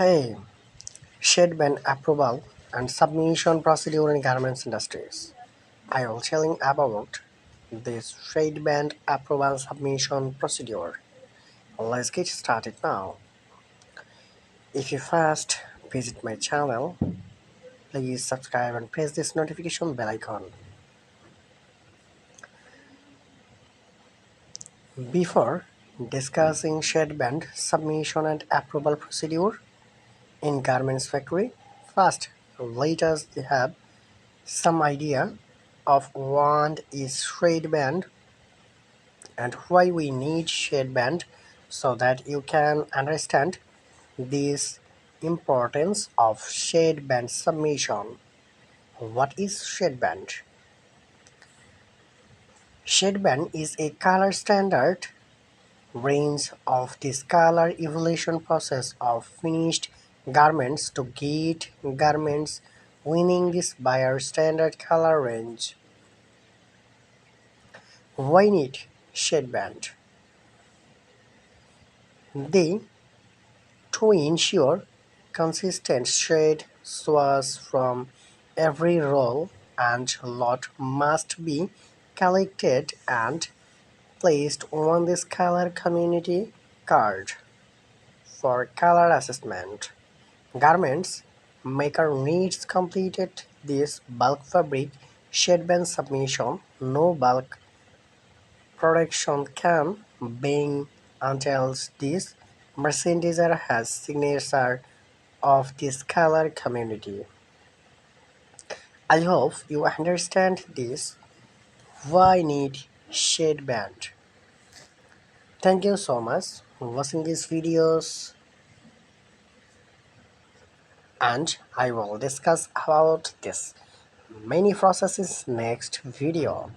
Hey, shade ban approval and submission procedure in garments industries. I will telling about this shade band approval submission procedure. Let's get started now. If you first visit my channel, please subscribe and press this notification bell icon. Before discussing shade band submission and approval procedure in garments factory, first let us have some idea of what is shade band and why we need shade band so that you can understand this importance of shade band submission. What is shade band? Shade band is a color standard range of this color evolution process of finished garments to get garments winning this buyer standard color range. Why need shade band? They to ensure consistent shade swatches from every roll and lot must be collected and placed on this color community card for color assessment. Garments maker needs completed this bulk fabric shade band submission. No bulk production can begin until this merchandiser has signature of this color community. I hope you understand this. Why need shade band? Thank you so much for watching these videos, and I will discuss about this many processes next video.